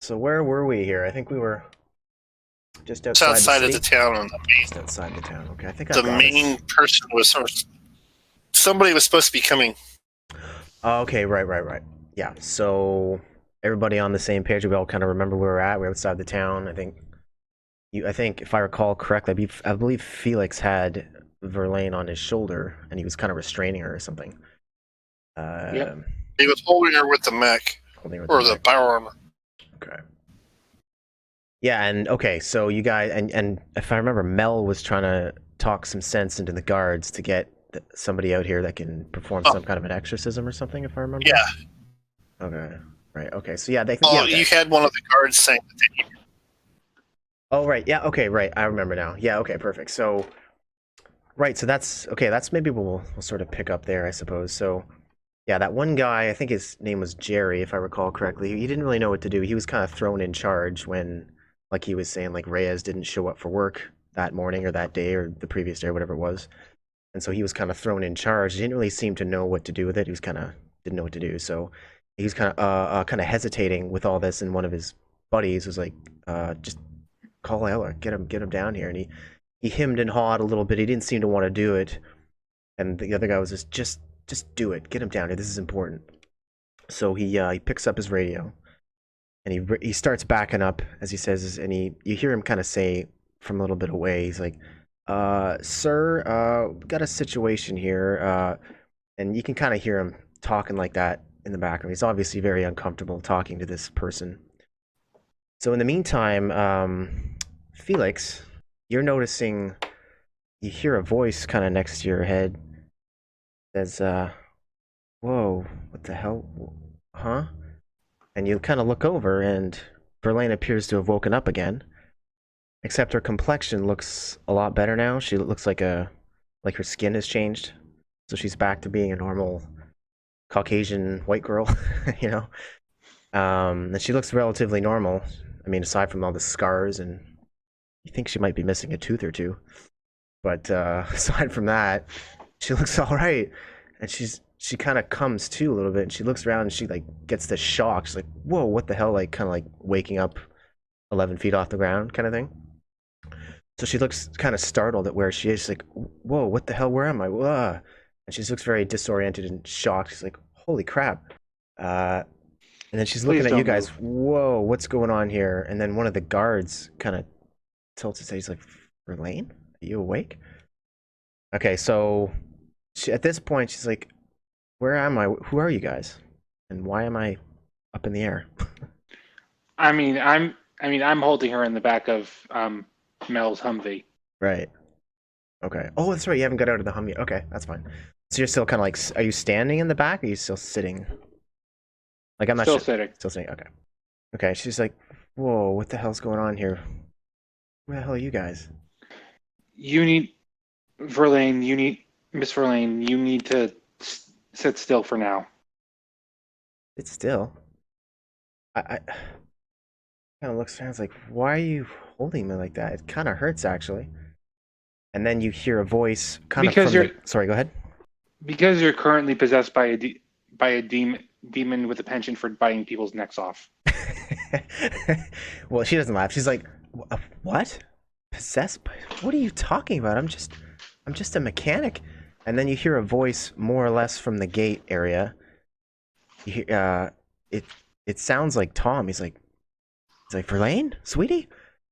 So where were we here? I think we were just outside of the town. On just outside the town. Okay, I think the main person was somebody was supposed to be coming. Okay, right. Yeah, so everybody on the same page. We all kind of remember where we're at. We're outside the town. I think if I recall correctly, I believe Felix had Verlaine on his shoulder, and he was kind of restraining her or something. Yep. He was holding her with the mech, the power armor. Okay. Yeah, and okay, so you guys, and if I remember, Mel was trying to talk some sense into the guards to get somebody out here that can perform some kind of an exorcism or something, if I remember. Yeah. Okay. Right. Okay. So yeah, you had one of the guards saying that. Oh right. Yeah. Okay. Right. I remember now. Yeah. Okay. Perfect. So, right. So that's okay. That's maybe we'll sort of pick up there, I suppose. So, yeah, that one guy, I think his name was Jerry, if I recall correctly. He didn't really know what to do. He was kind of thrown in charge when, like he was saying, like Reyes didn't show up for work that morning or that day or the previous day or whatever it was. And so he was kind of thrown in charge. He didn't really seem to know what to do with it. He was kind of didn't know what to do. So he was kind of hesitating with all this. And one of his buddies was like, just call Eller, get him down here. And he hemmed and hawed a little bit. He didn't seem to want to do it. And the other guy was just do it. Get him down here. This is important. So he picks up his radio, and he starts backing up as he says, and you hear him kind of say from a little bit away. He's like, "Sir, got a situation here," and you can kind of hear him talking like that in the background. He's obviously very uncomfortable talking to this person. So in the meantime, Felix, you're noticing you hear a voice kind of next to your head. Says, whoa, what the hell? Huh? And you kind of look over, and Verlaine appears to have woken up again. Except her complexion looks a lot better now. She looks like her skin has changed. So she's back to being a normal Caucasian white girl, you know? And she looks relatively normal. I mean, aside from all the scars, and you think she might be missing a tooth or two. But aside from that, she looks all right, and she kind of comes to a little bit, and she looks around, and she like gets this shock. She's like, "Whoa, what the hell?" Like kind of like waking up 11 feet off the ground, kind of thing. So she looks kind of startled at where she is. She's like, "Whoa, what the hell? Where am I?" Whoa. And she looks very disoriented and shocked. She's like, "Holy crap!" And then she's looking at you guys. Whoa, what's going on here? And then one of the guards kind of tilts his head. He's like, "Verlaine, are you awake?" Okay, so at this point, she's like, "Where am I? Who are you guys? And why am I up in the air?" I'm holding her in the back of Mel's Humvee. Right. Okay. Oh, that's right. You haven't got out of the Humvee. Okay, that's fine. So you're still kind of like, are you standing in the back? Or are you still sitting? Like I'm not still sitting. Still sitting. Okay. Okay. She's like, "Whoa, what the hell's going on here? Where the hell are you guys?" Miss Verlaine, you need to sit still for now. It's still. I kind of looks around. It's like, why are you holding me like that? It kind of hurts actually. And then you hear a voice kind of from the... Sorry, go ahead. Because you're currently possessed by a demon with a penchant for biting people's necks off. Well, she doesn't laugh. She's like, "What? Possessed by? What are you talking about? I'm just a mechanic." And then you hear a voice more or less from the gate area. You hear, it sounds like Tom. He's like, "Verlaine, sweetie?"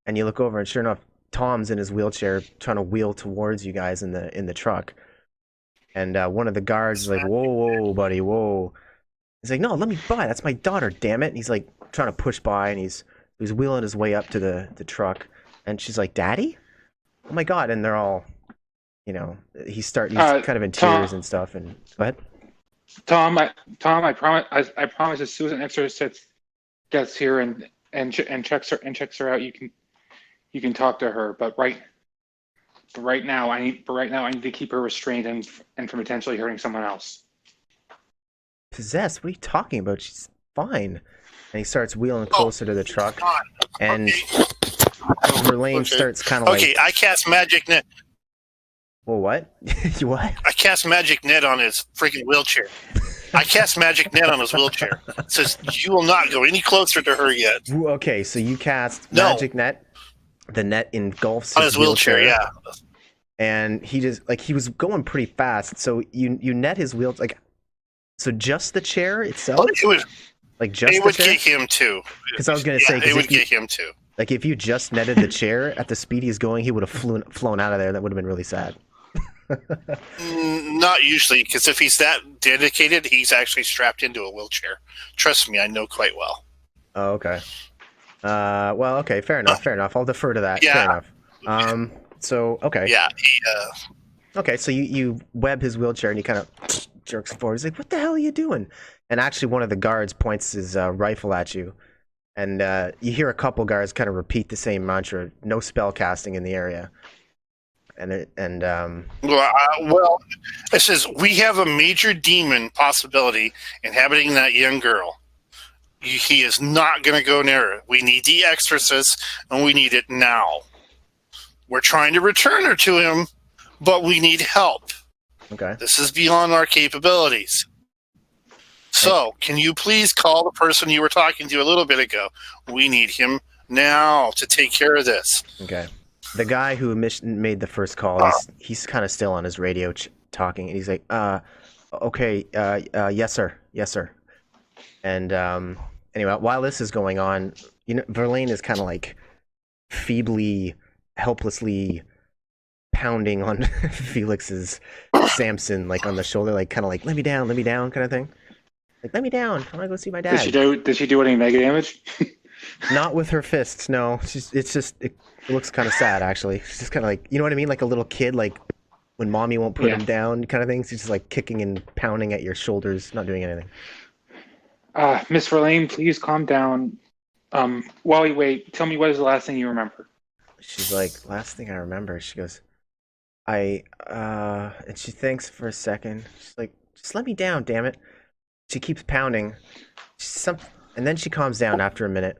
And you look over, and sure enough, Tom's in his wheelchair trying to wheel towards you guys in the truck. And one of the guards is like, whoa, buddy, whoa. He's like, "No, let me by. That's my daughter, damn it." And he's like trying to push by, and he's wheeling his way up to the truck. And she's like, "Daddy? Oh my God." And they're all, you know, he's kind of in tears and stuff. And go ahead. Tom, I promise as soon as an exorcist gets here and checks her out, you can talk to her. But right now I need to keep her restrained and from potentially hurting someone else. Possessed? What are you talking about? She's fine. And he starts wheeling closer to the truck, and Verlaine starts kind of like... Okay, I cast magic net. Well, what? You what? I cast magic net on his freaking wheelchair. I cast magic net on his wheelchair. It says you will not go any closer to her yet. Okay, so you cast magic net. The net engulfs on his wheelchair. Yeah. And he just he was going pretty fast. So you net his wheel so just the chair itself. It would, just it the would chair? get him too. Because I was gonna say it would get him too. Like if you just netted the chair at the speed he's going, he would have flown out of there. That would have been really sad. Not usually, because if he's that dedicated, he's actually strapped into a wheelchair. Trust me, I know quite well. Oh, okay. Well, okay, fair enough. I'll defer to that. Yeah. Fair enough. So, okay. Yeah. Okay, so you web his wheelchair and he kind of jerks forward. He's like, "What the hell are you doing?" And actually, one of the guards points his rifle at you, and you hear a couple guards kind of repeat the same mantra: "No spell casting in the area." Well, it says we have a major demon possibility inhabiting that young girl. He is not going to go near her. We need the exorcist, and we need it now. We're trying to return her to him, but we need help. Okay. This is beyond our capabilities. So, can you please call the person you were talking to a little bit ago? We need him now to take care of this. Okay. The guy who made the first call, he's kind of still on his radio talking, and he's like, okay, yes, sir. And anyway, while this is going on, Verlaine is kind of feebly, helplessly pounding on Felix's Samson, on the shoulder, let me down kind of thing. Let me down. I want to go see my dad. Did she do any mega damage? Not with her fists, no. It looks kind of sad, actually. She's just kind of you know what I mean? Like a little kid, when mommy won't put him down kind of thing. She's just kicking and pounding at your shoulders, not doing anything. Miss Verlaine, please calm down. While we wait, tell me what is the last thing you remember? She's like, last thing I remember, she goes, and she thinks for a second. She's like, just let me down, damn it. She keeps pounding. And then she calms down after a minute,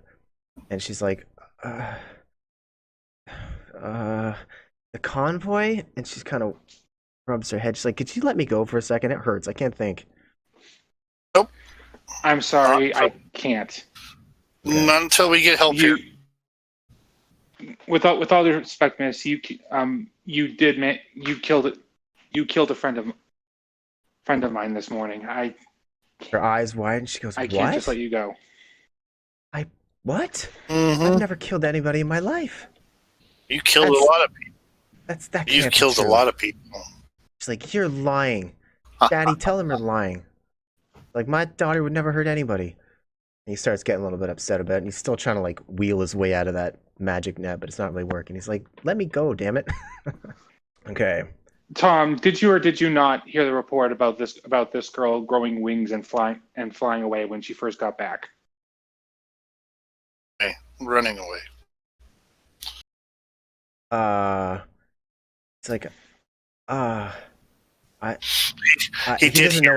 and she's like, the convoy? And she's kind of rubs her head. She's like, could you let me go for a second? It hurts. I can't think. Nope. I'm sorry, I can't. Okay. Not until we get help here. With all due respect, Miss, you killed a friend of mine this morning. Her eyes widen. She goes, I what? can't just let you go. What? Mm-hmm. I've never killed anybody in my life. You killed a lot of people. You've killed a lot of people. She's like, you're lying. Daddy, tell him you're lying. My daughter would never hurt anybody. And he starts getting a little bit upset about it, and he's still trying to wheel his way out of that magic net, but it's not really working. He's like, let me go, damn it. Okay. Tom, did you or did you not hear the report about this girl growing wings and flying away when she first got back? Okay. Running away. It's like, he doesn't know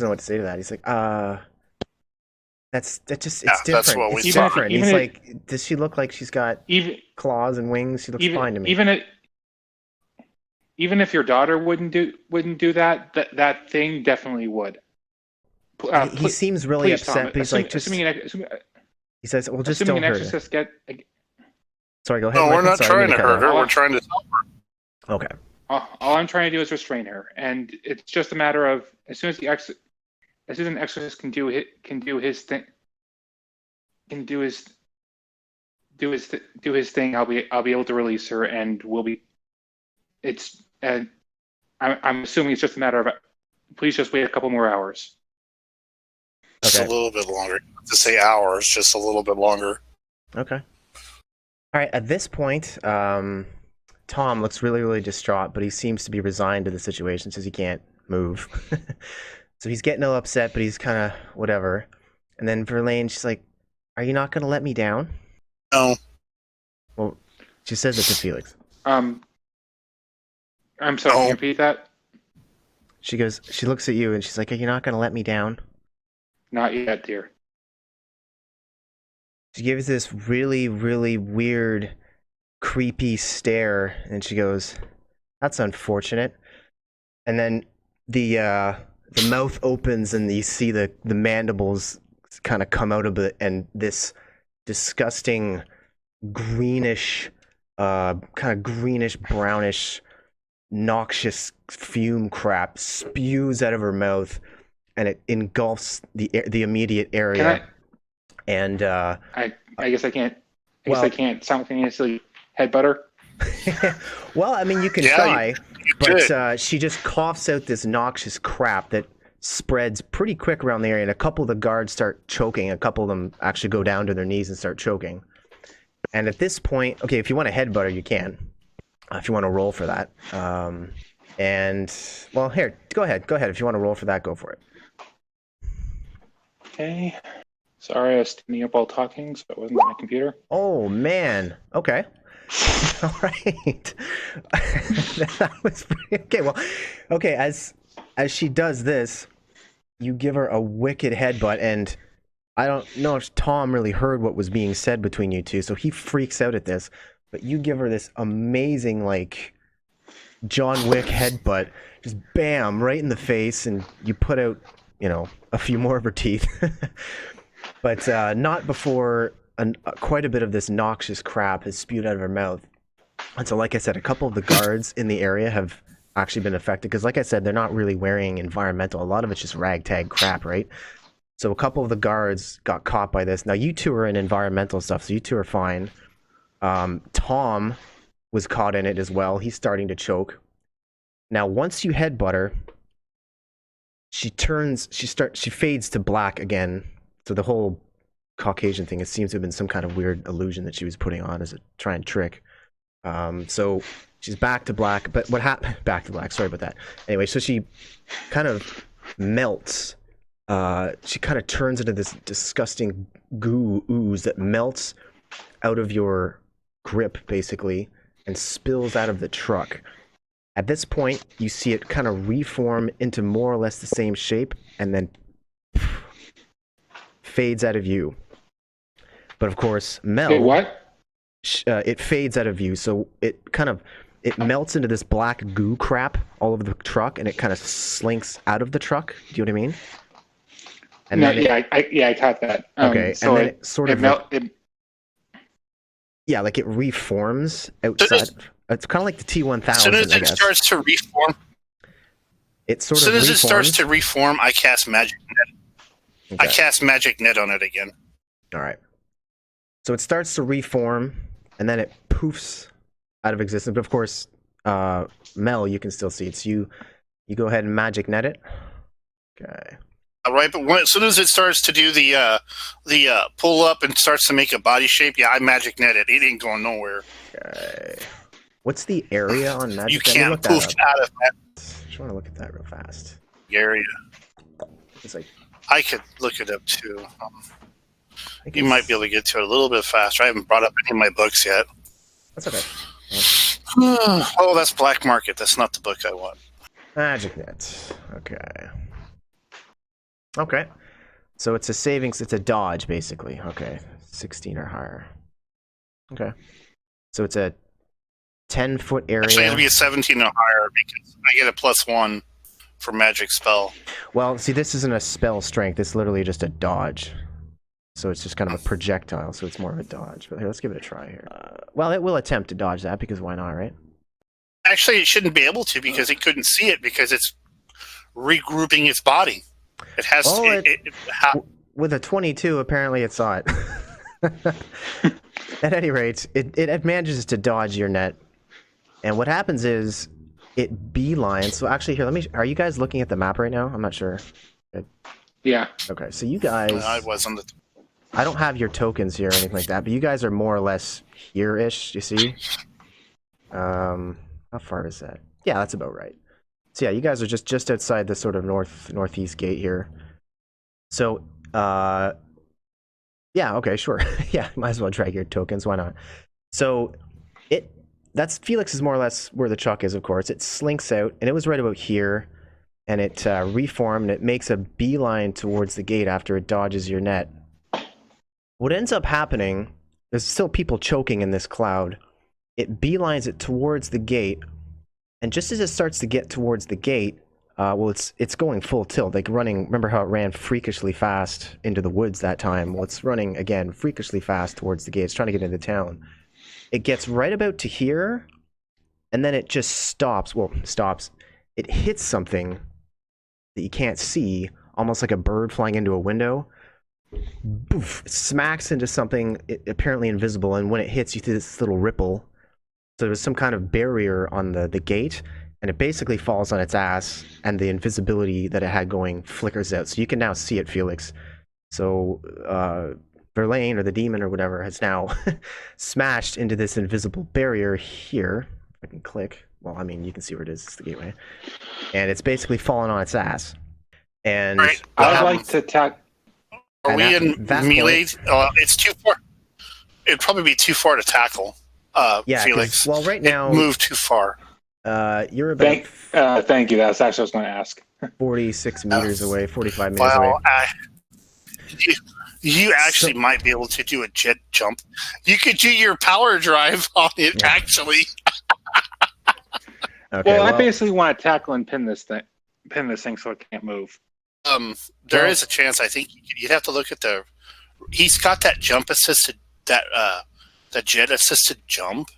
what to say to that. He's like, it's different. That's what we it's saw. different. He's like, does she look like she's got claws and wings? She looks fine to me. Even if your daughter wouldn't do that thing definitely would. He seems really upset, Tom, but he's like, he says, well, just don't hurt her. Sorry, go ahead. No, Mike, we're not trying to hurt her. We're trying to help her. Okay. All I'm trying to do is restrain her, and it's just a matter of as soon as an exorcist can do his thing, I'll be able to release her, and we'll be. I'm assuming it's just a matter of. Please just wait a couple more hours. Just a little bit longer. To say hours, just a little bit longer. Okay. All right. At this point, Tom looks really, really distraught, but he seems to be resigned to the situation since he can't move. So he's getting a little upset, but he's kind of whatever. And then Verlaine, she's like, are you not going to let me down? No. Well, she says it to Felix. I'm sorry, can you repeat that? She looks at you and she's like, are you not going to let me down? Not yet, dear. She gives this really, really weird, creepy stare, and she goes, that's unfortunate. And then the the mouth opens and you see the mandibles kind of come out of it, and this disgusting greenish, kind of greenish brownish, noxious fume crap spews out of her mouth, and it engulfs the immediate area. And I guess I can't. Well- I can't simultaneously headbutt her. well, I mean, you can Yeah, try, could. but she just coughs out this noxious crap that spreads pretty quick around the area, and a couple of the guards start choking. A couple of them actually go down to their knees and start choking. And at this point, okay, if you want to headbutt her, you can. If you want to roll for that. And, well, here, go ahead. Go ahead. If you want to roll for that, go for it. Okay. Sorry, I was standing up while talking, so it wasn't on my computer. Oh, man. Okay. All right. That was pretty... Okay, well, okay, as she does this, you give her a wicked headbutt, and I don't know if Tom really heard what was being said between you two, so he freaks out at this, but you give her this amazing, like, John Wick headbutt, just bam, right in the face, and you put out, a few more of her teeth. But not before quite a bit of this noxious crap has spewed out of her mouth. And so, like I said, a couple of the guards in the area have actually been affected, because like I said, they're not really wearing environmental. A lot of it's just ragtag crap, right? So a couple of the guards got caught by this. Now, you two are in environmental stuff, so you two are fine. Tom was caught in it as well. He's starting to choke. Now, once you headbutt her, she fades to black again. So the whole Caucasian thing, it seems to have been some kind of weird illusion that she was putting on as a try and trick. So she's back to black, but what happened? Back to black, sorry about that. Anyway, so she kind of melts. She kind of turns into this disgusting goo ooze that melts out of your grip, basically, and spills out of the truck. At this point, you see it kind of reform into more or less the same shape, and then fades out of view. But of course, Mel... Wait, what? It fades out of view, so it melts into this black goo crap all over the truck, and it kind of slinks out of the truck. Do you know what I mean? And No, then I caught that. Okay, so and then it sort of... Yeah, like it reforms outside. It's kind of like the T-1000, As soon as I it guess. starts to reform, It sort as soon of as it starts reforms. to reform, I cast magic net. I Okay. cast magic net on it again. All right. So it starts to reform, and then it poofs out of existence. But of course, Mel, you can still see it. So you go ahead and magic net it. Okay. All right, but as soon as it starts to do the pull up and starts to make a body shape, yeah, I magic net it. It ain't going nowhere. Okay. What's the area on magic? You Let me can't look that poof up. out of that Just want to look at that real fast. area. It's like I could look it up too. I think You it's- might be able to get to it a little bit faster. I haven't brought up any of my books yet. That's okay. Oh, that's Black Market. That's not the book I want. Magic net. Okay. Okay. So it's a savings. It's a dodge, basically. Okay. 16 or higher. Okay. So it's a 10-foot area. Actually, it'll be a 17 or higher because I get a +1 for magic spell. Well, see, this isn't a spell strength. It's literally just a dodge. So it's just kind of a projectile, so it's more of a dodge. But here, let's give it a try here. Well, it will attempt to dodge that, because why not, right? Actually, it shouldn't be able to because it couldn't see it because it's regrouping its body. It has Oh, to. With a 22, apparently it saw it. At any rate, it manages to dodge your net. And what happens is it beelines. So actually, here, are you guys looking at the map right now? I'm not sure. Yeah. Okay, so you guys... I was on the. I don't have your tokens here or anything like that, but you guys are more or less here-ish, you see? How far is that? Yeah, that's about right. So yeah, you guys are just outside the sort of northeast gate here. So, yeah, okay, sure. Yeah, might as well drag your tokens, why not? So, that's Felix is more or less where the truck is, of course. It slinks out, and it was right about here, and it reformed, and it makes a beeline towards the gate after it dodges your net. What ends up happening, there's still people choking in this cloud. It beelines it towards the gate, and just as it starts to get towards the gate, Well, it's going full tilt, like running. Remember how it ran freakishly fast into the woods that time? Well, it's running again freakishly fast towards the gates, trying to get into town. It gets right about to here, and then it just stops. Well, stops. It hits something that you can't see, almost like a bird flying into a window. Boof! Smacks into something apparently invisible, and when it hits, you see this little ripple. So there's some kind of barrier on the gate, and it basically falls on its ass, and the invisibility that it had going flickers out. So you can now see it, Felix. So Verlaine, or the demon or whatever, has now smashed into this invisible barrier here. If I can click. Well, I mean, you can see where it is. It's the gateway. And it's basically fallen on its ass. And Right. I'd like to attack. Are we in melee? It's too far. It'd probably be too far to tackle. Yeah, Felix. well, right now, move too far. You're about Thank you. That's actually what I was going to ask. 46 meters away, 45 meters away. Well, you actually might be able to do a jet jump. You could do your power drive on it, actually. Okay, Well, I basically want to tackle and pin this thing so it can't move. There is a chance. I think you'd have to look at the. He's got that jump assisted, the jet assisted jump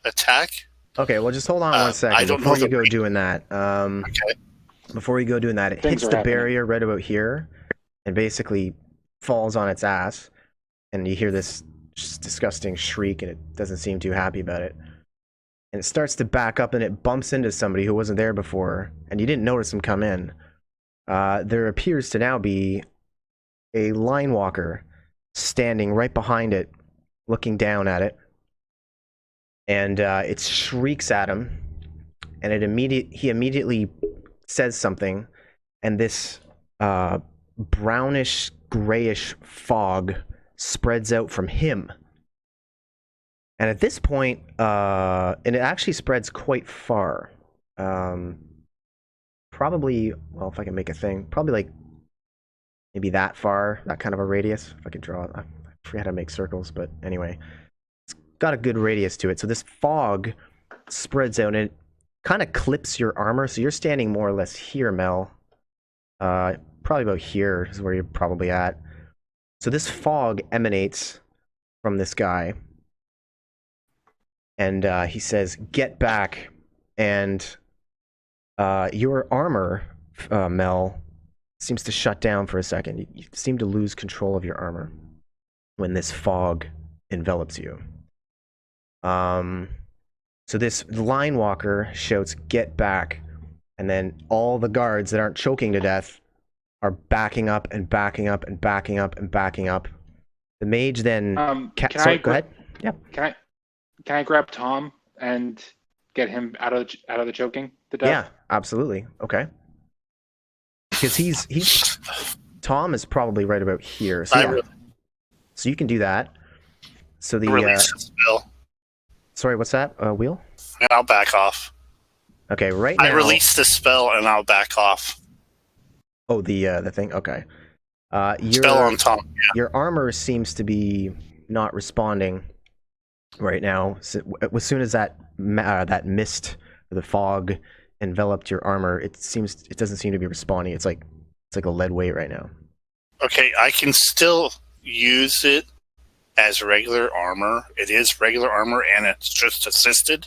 attack. Okay, well, just hold on 1 second I don't before know you go doing that. Okay. Before you go doing that, it Things hits are the happening. barrier right about here, and basically falls on its ass, and you hear this just disgusting shriek, and it doesn't seem too happy about it. And it starts to back up, and it bumps into somebody who wasn't there before, and you didn't notice him come in. There appears to now be a line walker standing right behind it, looking down at it. And it shrieks at him, and he immediately says something, and this brownish, grayish fog spreads out from him. And at this point, and it actually spreads quite far. Probably, well, if I can make a thing, probably like maybe that far, that kind of a radius. If I could draw it, I forget how to make circles, but anyway. Got a good radius to it. So this fog spreads out, and it kind of clips your armor. So you're standing more or less here, Mel. Probably about here is where you're probably at. So this fog emanates from this guy. And he says, "Get back." And your armor, Mel, seems to shut down for a second. You seem to lose control of your armor when this fog envelops you. So this line walker shouts, "Get back," and then all the guards that aren't choking to death are backing up and backing up and backing up and backing up. The mage then sorry, go ahead. Yeah. Can I grab Tom and get him out of the choking to death? Yeah, absolutely. Okay. Because he's Tom is probably right about here. So, yeah. So you can do that. So the release the spell. Sorry, what's that? Wheel? And I'll back off. Okay, right now I release the spell and I'll back off. Oh, the thing. Okay. Spell on Tom. Yeah. Your armor seems to be not responding right now. So, as soon as that mist, or the fog, enveloped your armor, it doesn't seem to be responding. It's like a lead weight right now. Okay, I can still use it as regular armor. It is regular armor, and it's just assisted.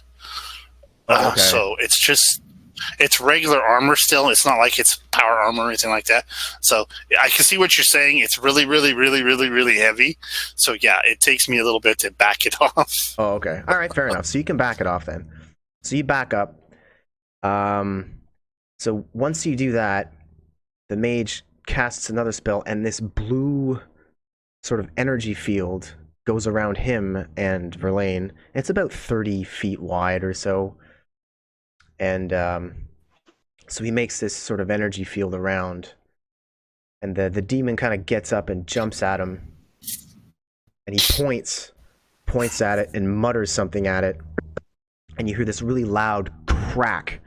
Okay. So it's regular armor still. It's not like it's power armor or anything like that. So I can see what you're saying. It's really, really, really, really, really heavy. So yeah, it takes me a little bit to back it off. Oh, okay. All right, fair enough. So you can back it off then. So you back up. So once you do that, the mage casts another spell, and this blue sort of energy field goes around him and Verlaine. It's about 30 feet wide or so. And so he makes this sort of energy field around. And the demon kind of gets up and jumps at him. And he points at it and mutters something at it. And you hear this really loud crack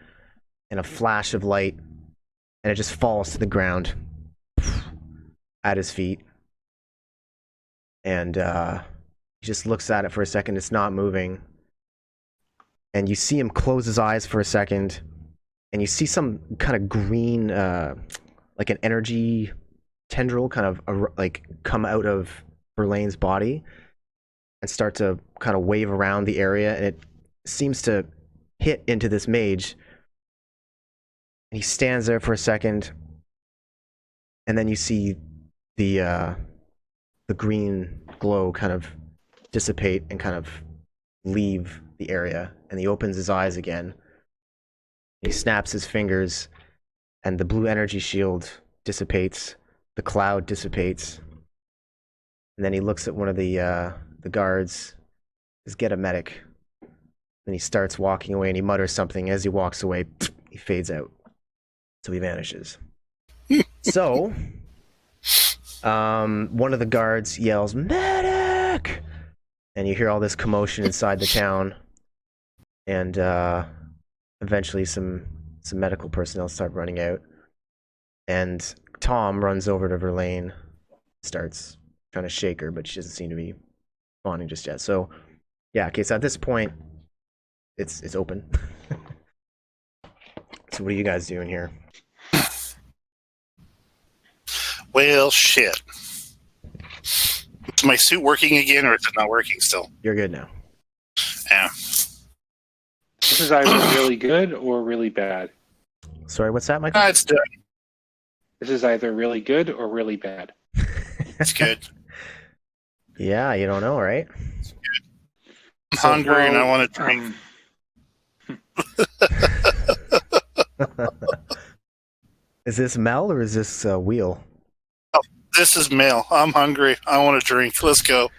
and a flash of light. And it just falls to the ground at his feet. And he just looks at it for a second. It's not moving. And you see him close his eyes for a second. and you see some kind of green, like an energy tendril, kind of like come out of Verlaine's body and start to kind of wave around the area, and it seems to hit into this mage. And he stands there for a second, and then you see the green glow kind of dissipate and kind of leave the area, and he opens his eyes again. He snaps his fingers, and the blue energy shield dissipates, the cloud dissipates, and then he looks at one of the guards, says, "Get a medic." Then he starts walking away, and he mutters something. As he walks away, he fades out. So he vanishes. So, one of the guards yells, "Medic!" And you hear all this commotion inside the town. And eventually some medical personnel start running out. And Tom runs over to Verlaine, starts trying to shake her, but she doesn't seem to be responding just yet. So, yeah, okay, so at this point, it's open. So what are you guys doing here? Well, shit. Is my suit working again, or is it not working still? You're good now. Yeah. This is either really good or really bad. Sorry, what's that, Michael? It's done. This is either really good or really bad. It's good. Yeah, you don't know, right? I'm hungry and I want to drink. Is this Mel or is this Wheel? This is Mel. I'm hungry. I want to drink. Let's go.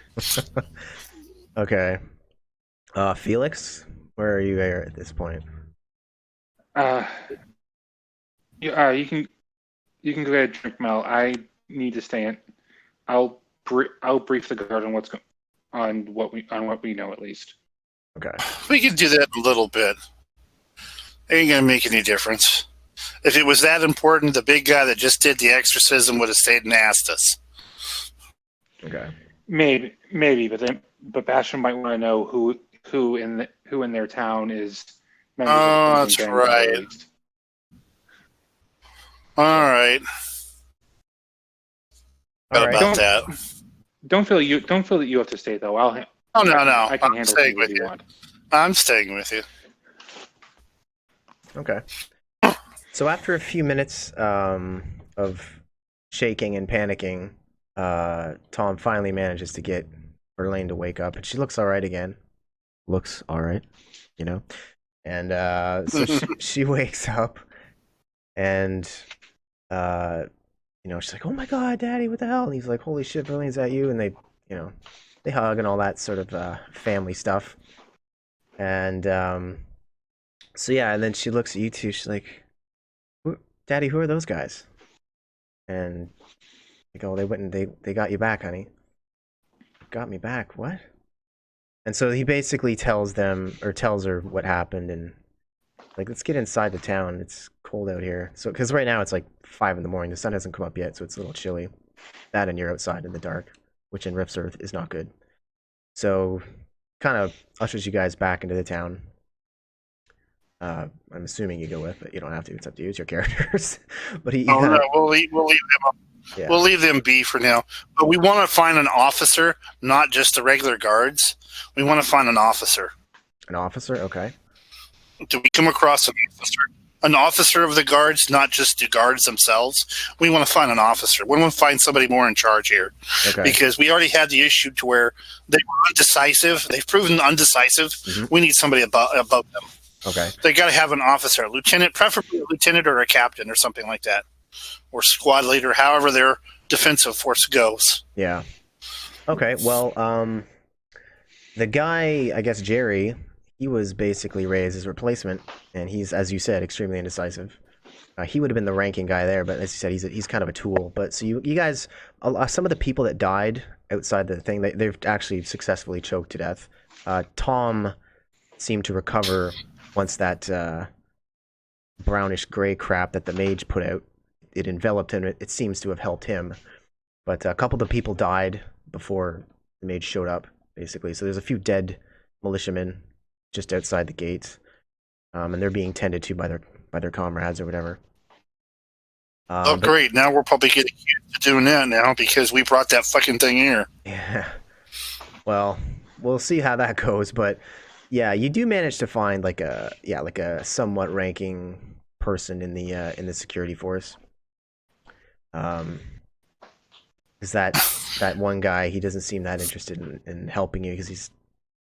Okay. Felix, where are you there at this point? You can go ahead and drink, Mel. I need to stay in. I'll brief the guard on what we know at least. Okay. We can do that in a little bit. Ain't gonna make any difference. If it was that important, the big guy that just did the exorcism would have stayed and asked us. Okay. Maybe, but Bastion might want to know who in their town is. Oh, that's right. All right. What about that? Don't feel that you have to stay though. No. I can I'm handle staying things with if you you. want. I'm staying with you. Okay. So after a few minutes of shaking and panicking, Tom finally manages to get Verlaine to wake up, and she looks all right again. Looks all right, you know? And so she wakes up, and, she's like, "Oh my God, Daddy, what the hell?" And he's like, "Holy shit, Verlaine, is that you?" And they hug and all that sort of family stuff. And so yeah, and then she looks at you two. She's like, "Daddy, who are those guys?" And they go, "They went and they got you back, honey." "Got me back? What?" And so he basically tells her what happened, and like, "Let's get inside the town. It's cold out here." So because right now it's like 5 in the morning, the sun hasn't come up yet, so it's a little chilly. That, and you're outside in the dark, which in Rift's Earth is not good. So kind of ushers you guys back into the town. I'm assuming you go with, but you don't have to. It's up to you. It's your characters. But No, we'll leave them. Yeah. We'll leave them be for now. But we want to find an officer, not just the regular guards. We want to find an officer. An officer, okay. Do we come across an officer? An officer of the guards, not just the guards themselves. We want to find an officer. We want to find somebody more in charge here. Okay. Because we already had the issue to where they were undecisive. They've proven undecisive. Mm-hmm. We need somebody above them. Okay. They got to have an officer, a lieutenant, preferably a lieutenant or a captain or something like that, or squad leader, however their defensive force goes. Yeah. Okay. Well, the guy, I guess Jerry, he was basically Reyes' replacement, and he's, as you said, extremely indecisive. He would have been the ranking guy there, but as you said, he's kind of a tool. But so you guys, some of the people that died outside the thing, they've actually successfully choked to death. Tom seemed to recover once that brownish gray crap that the mage put out, it enveloped him. It seems to have helped him. But a couple of the people died before the mage showed up, basically. So there's a few dead militiamen just outside the gates. And they're being tended to by by their comrades or whatever. Oh, But great. Now we're probably getting used to doing that now because we brought that fucking thing here. yeah, well, we'll see how that goes. But yeah, you do manage to find like a somewhat ranking person in the security force. Um, is that one guy? He doesn't seem that interested in helping you because he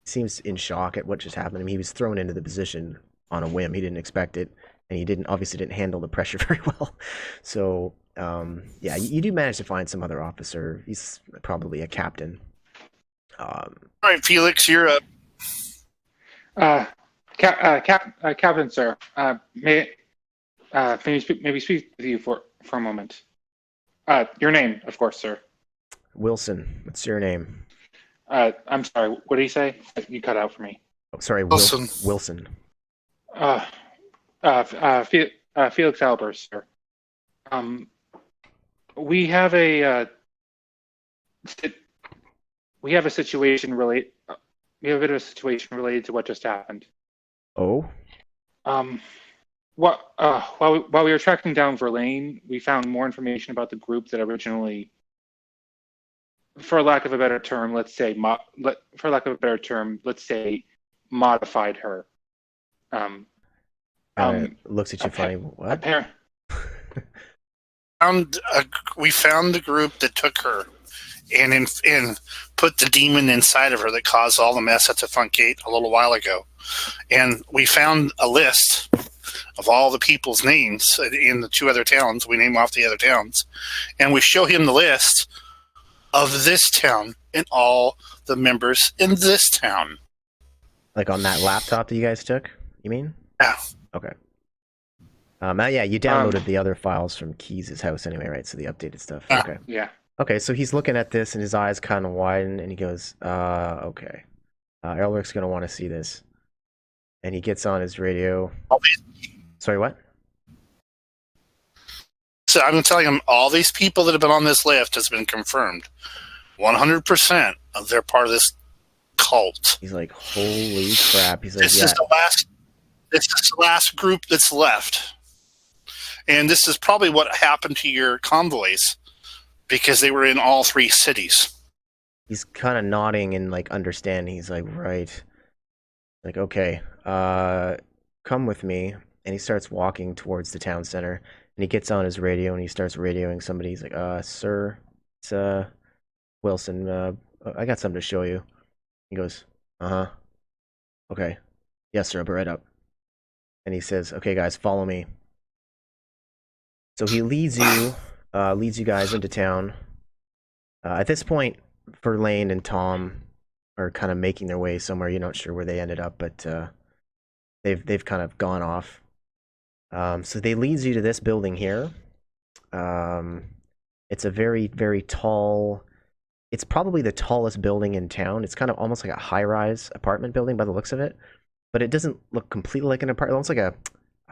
seems in shock at what just happened. I mean, he was thrown into the position on a whim. He didn't expect it, and he obviously didn't handle the pressure very well. So yeah, you do manage to find some other officer. He's probably a captain. All right, Felix, you're up. Captain, sir, maybe speak with you for a moment. Your name, of course, sir. Wilson, what's your name? I'm sorry. What did he say? You cut out for me. Oh, sorry, Wilson. Wilson. Felix Albers, sir. We have a situation we have a bit of a situation related to what just happened. Oh, While we were tracking down Verlaine, we found more information about the group that originally, for lack of a better term, let's say modified her. looks at you funny. What? We found the group that took her and put the demon inside of her that caused all the mess at the front gate a little while ago. And we found a list of all the people's names in the 2 other towns. We name off the other towns. And we show him the list of this town and all the members in this town. Like on that laptop that you guys took, you mean? Yeah. Okay. Yeah, you downloaded the other files from Keys' house anyway, right? So the updated stuff. Okay. Yeah. Okay, so he's looking at this and his eyes kind of widen and he goes, okay. Elric's going to want to see this. And he gets on his radio. Sorry, what? So I'm telling him all these people that have been on this list has been confirmed. 100% of they're part of this cult. He's like, holy crap. He's like, This is the last group that's left. And this is probably what happened to your convoys because they were in all 3 cities. He's kind of nodding and like understanding. He's like, right. Like, okay, come with me. And he starts walking towards the town center. And he gets on his radio and he starts radioing somebody. He's like, sir, it's Wilson. I got something to show you. He goes, uh-huh. Okay. Yes, sir, I'll be right up. And he says, okay, guys, follow me. So he leads you guys into town. At this point, Verlaine and Tom are kind of making their way somewhere. You're not sure where they ended up, but they've kind of gone off. So they leads you to this building here. It's a very, very tall. It's probably the tallest building in town. It's kind of almost like a high-rise apartment building by the looks of it, but it doesn't look completely like an apartment. Almost like a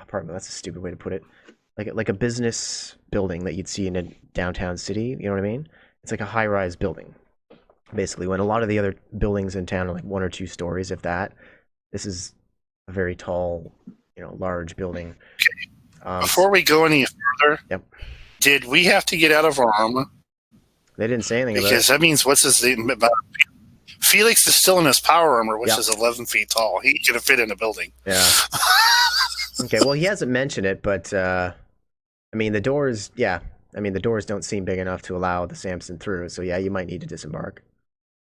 apartment. That's a stupid way to put it. Like a business building that you'd see in a downtown city. You know what I mean? It's like a high-rise building. Basically, when a lot of the other buildings in town are like 1 or 2 stories, if that. This is a very tall, large building. Before we go any further, yep. Did we have to get out of our armor? They didn't say anything about it. Because that means what's his name? Felix is still in his power armor, which Yep. is 11 feet tall. He could have fit in a building. Yeah. Okay, well, he hasn't mentioned it, but I mean, the doors, the doors don't seem big enough to allow the Samson through, so yeah, you might need to disembark.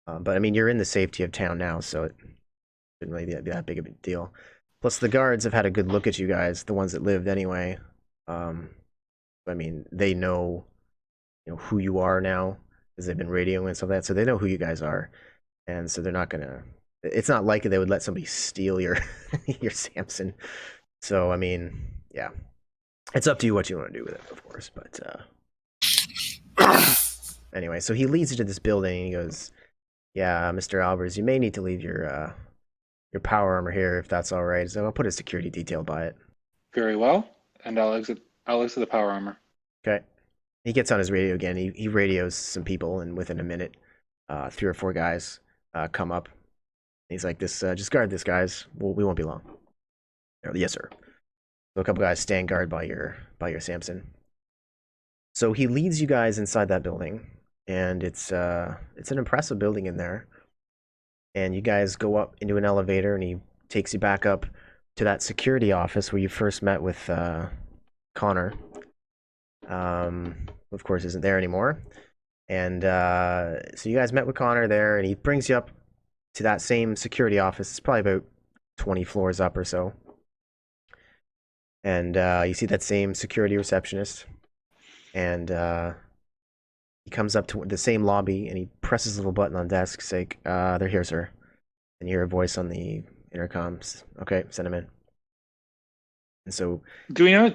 But I mean, you're in the safety of town now, so it shouldn't really be that big of a deal. Plus, the guards have had a good look at you guys, the ones that lived anyway. I mean, they know, who you are now, because they've been radioing and stuff like that, so they know who you guys are, and so they're not gonna. It's not likely they would let somebody steal your your Samson. So I mean, yeah, it's up to you what you want to do with it, of course. But anyway, so he leads you to this building. And he goes, "Yeah, Mr. Albers, you may need to leave your power armor here if that's all right. So I'll put a security detail by it." Very well, and I'll exit the power armor. Okay. He gets on his radio again. He radios some people, and within a minute, 3 or 4 guys come up. He's like, "This, just guard this, guys. We won't be long." Yes, sir. So a couple guys stand guard by your Samson. So he leads you guys inside that building, and it's an impressive building in there. And you guys go up into an elevator, and he takes you back up to that security office where you first met with Connor. Of course, isn't there anymore. And so you guys met with Connor there, and he brings you up to that same security office. It's probably about 20 floors up or so. And you see that same security receptionist. And he comes up to the same lobby, and he presses a little button on the desk, saying, they're here, sir. And you hear a voice on the intercoms. Okay, send him in. And so... Do we know,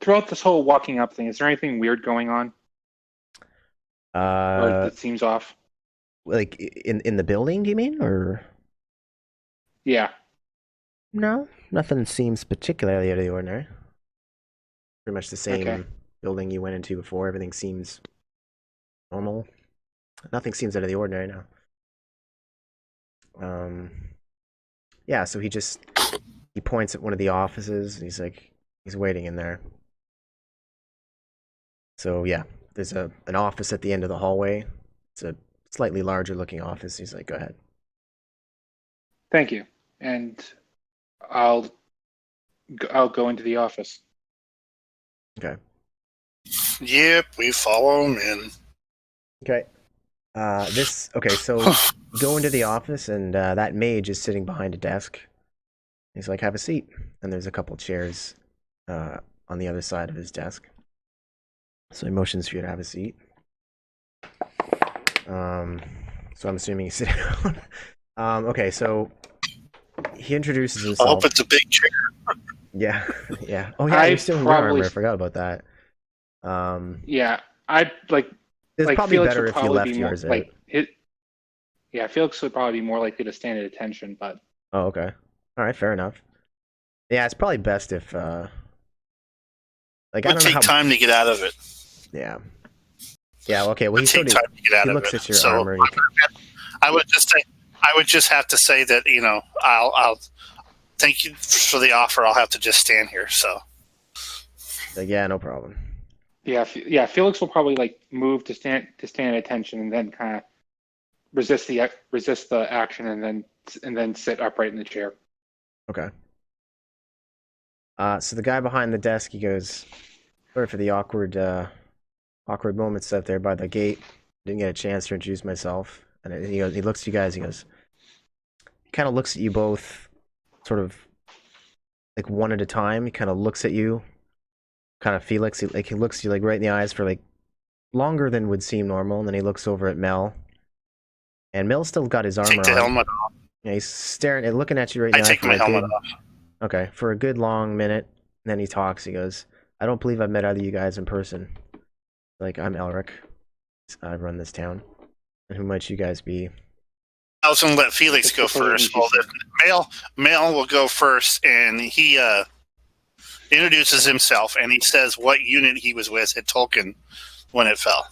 throughout this whole walking up thing, is there anything weird going on? Or that seems off? Like, in the building, do you mean? Or... Yeah. No, nothing seems particularly out of the ordinary. Pretty much the same building you went into before. Everything seems normal. Nothing seems out of the ordinary now. Yeah, so he points at one of the offices, and he's waiting in there. So yeah, there's an office at the end of the hallway. It's a slightly larger looking office. He's like, go ahead. Thank you. And I'll go into the office. Okay. Yep, we follow him in. Okay. So you go into the office, and that mage is sitting behind a desk. He's like, have a seat. And there's a couple chairs on the other side of his desk. So he motions for you to have a seat. So I'm assuming he's sitting down. Okay, so he introduces himself. I hope it's a big chair. Yeah, yeah. Oh yeah, you're still in your armor. I forgot about that. Yeah, I'd like... It's like, probably Felix better if you left yours out. Yeah, Felix would probably be more likely to stand at attention, but... Oh, okay. All right, fair enough. Yeah, it's probably best if... I don't know take time to get out of it. Yeah. Yeah, okay, well, he looks at your armor. And I would just have to say that, I'll thank you for the offer. I'll have to just stand here, so... Like, yeah, no problem. Yeah, Felix will probably move to stand at attention, and then kind of resist the action, and then sit upright in the chair. Okay. So the guy behind the desk, he goes, sorry for the awkward moments out there by the gate. Didn't get a chance to introduce myself. And he looks at you guys. He kind of looks at you both, sort of like one at a time. He kind of looks at you. Kind of Felix, he looks at you right in the eyes for longer than would seem normal, and then he looks over at Mel, and Mel's still got his armor on. Take the helmet off. Yeah, he's staring and looking at you right in the eyes. I take my helmet off. Okay, for a good long minute, and then he talks. He goes, "I don't believe I've met either of you guys in person. I'm Elric. I run this town. And who might you guys be?" I was going to let Felix go first. Well, Mel will go first, and he introduces himself, and he says what unit he was with at Tolkien when it fell.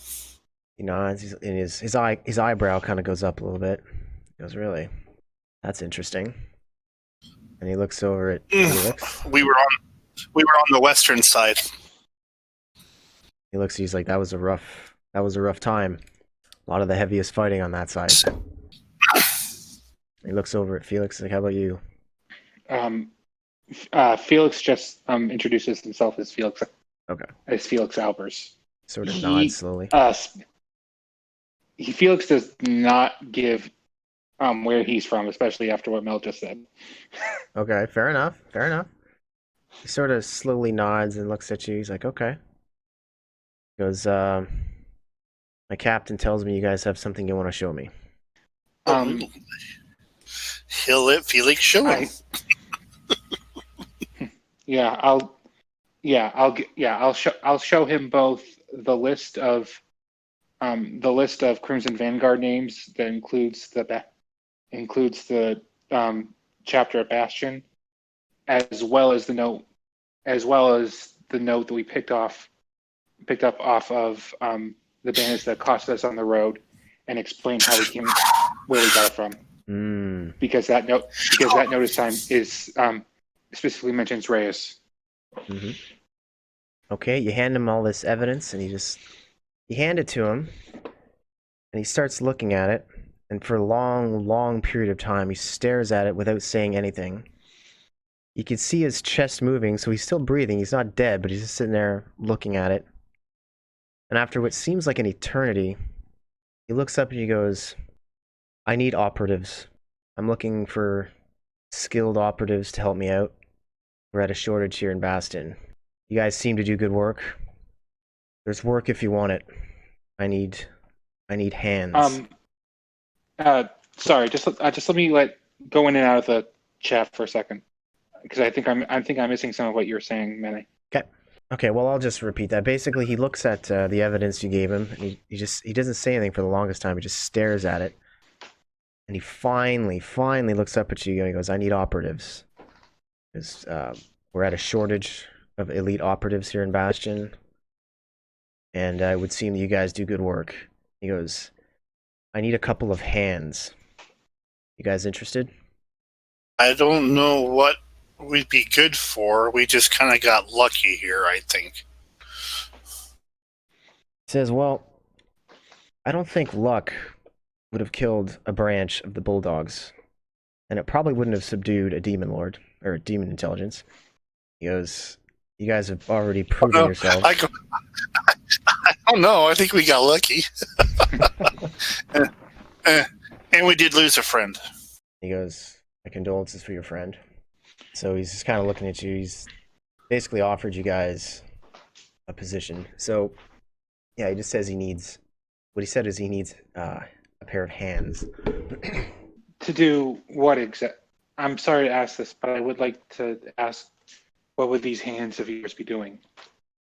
He nods, and his eyebrow kind of goes up a little bit. He goes, really? That's interesting. And he looks over at Felix. We were on the western side. He looks, he's like, that was a rough time. A lot of the heaviest fighting on that side. He looks over at Felix, like, how about you? Felix just introduces himself as Felix. Okay. As Felix Albers. Sort of nods slowly. Felix does not give where he's from, especially after what Mel just said. Okay, fair enough. He sort of slowly nods and looks at you. He's like, okay. He goes, my captain tells me you guys have something you want to show me. He'll let Felix show him. I'll show him both the list of Crimson Vanguard names that includes the chapter at Bastion, as well as the note that we picked up off of the bandits that accosted us on the road, and explain how we where we got it from. Because that notice time is specifically mentions Reyes. Mm-hmm. Okay, you hand him all this evidence, and you hand it to him, and he starts looking at it, and for a long, long period of time, he stares at it without saying anything. You can see his chest moving, so he's still breathing. He's not dead, but he's just sitting there looking at it. And after what seems like an eternity, he looks up and he goes, I need operatives. I'm looking for skilled operatives to help me out. We're at a shortage here in Bastion. You guys seem to do good work. There's work if you want it. I need hands. Sorry, just let me go in and out of the chat for a second, because I think I'm missing some of what you're saying, Manny. Okay, well, I'll just repeat that. Basically, he looks at the evidence you gave him, and he doesn't say anything for the longest time. He just stares at it, and he finally looks up at you and he goes, "I need operatives. Because we're at a shortage of elite operatives here in Bastion, and it would seem that you guys do good work." He goes, "I need a couple of hands. You guys interested?" I don't know what we'd be good for. We just kind of got lucky here, I think. He says, "Well, I don't think luck would have killed a branch of the Bulldogs, and it probably wouldn't have subdued a demon lord, or a demon intelligence." He goes, "You guys have already proven yourselves." I don't know. I think we got lucky. And we did lose a friend. He goes, "My condolences for your friend." So he's just kind of looking at you. He's basically offered you guys a position. So, yeah, he just says he needs... What he said is he needs a pair of hands. To do what exact? I'm sorry to ask this, but I would like to ask, what would these hands of yours be doing?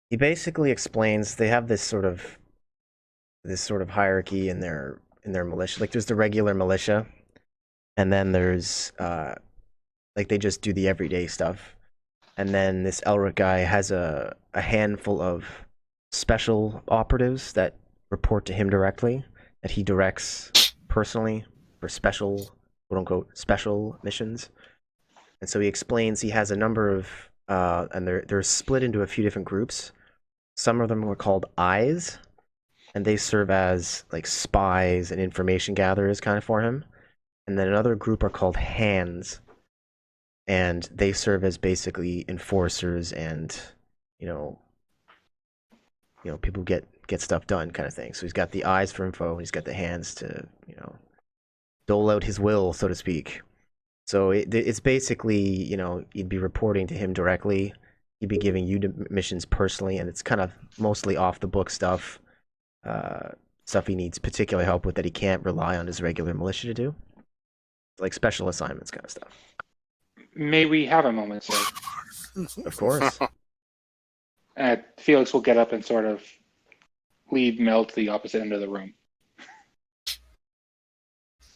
He basically explains they have this sort of hierarchy in their militia. Like, there's the regular militia, and then there's like, they just do the everyday stuff. And then this Elric guy has a handful of special operatives that report to him directly, that he directs personally for special, quote unquote, special missions. And so he explains he has a number of, and they're split into a few different groups. Some of them were called eyes, and they serve as like spies and information gatherers kind of for him. And then another group are called hands, and they serve as basically enforcers and, you know, people get stuff done kind of thing. So he's got the eyes for info, and he's got the hands to, dole out his will, so to speak. So it's basically, you'd be reporting to him directly. He'd be giving you missions personally, and it's kind of mostly off the book stuff. Stuff he needs particular help with that he can't rely on his regular militia to do. Like special assignments kind of stuff. May we have a moment, sir? Of course. Felix will get up and sort of lead Mel to the opposite end of the room.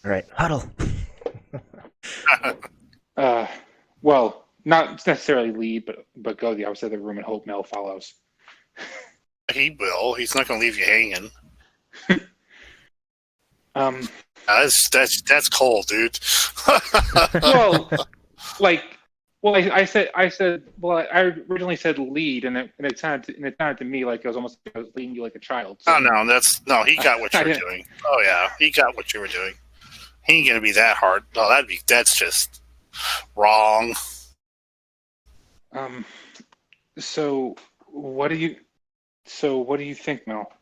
All right, huddle. Well, not necessarily lead, but go to the opposite of the room and hope Mel follows. He will. He's not going to leave you hanging. That's cold, dude. I said, I originally said lead, and it sounded to me like I was almost like I was leading you like a child. So. No, he got what you were doing. Oh yeah, he got what you were doing. He ain't gonna be that hard. No, that's just wrong. So what do you think, Mel?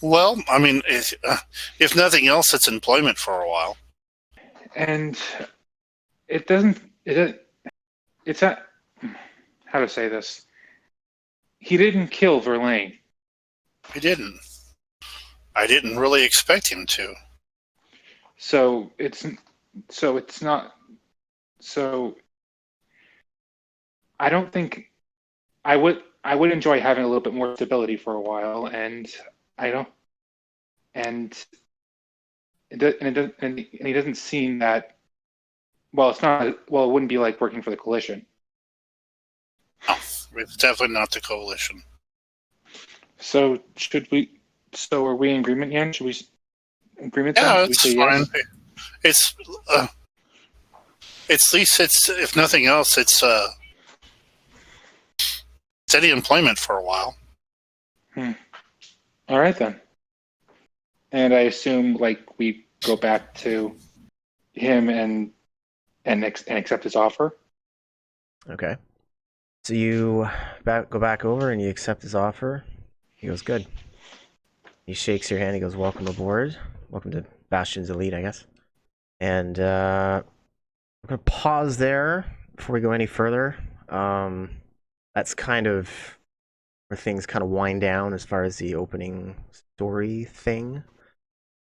Well, I mean, if nothing else, it's employment for a while. And it's not, how to say this. He didn't kill Verlaine. He didn't. I didn't really expect him to. So I don't think I would enjoy having a little bit more stability for a while, and I don't, and he doesn't seem that. Well, it's not. Well, it wouldn't be like working for the coalition. No, it's definitely not the coalition. So should we? So are we in agreement, Yan? Should we agreement? Yeah, then? it's fine. Yes? It's at least it's if nothing else, it's steady employment for a while. All right then. And I assume like we go back to him and accept his offer. Okay. So you go back over and you accept his offer. He goes, good. He shakes your hand. He goes, welcome aboard. Welcome to Bastion's Elite, I guess. And we're going to pause there before we go any further. That's kind of where things kind of wind down as far as the opening story thing.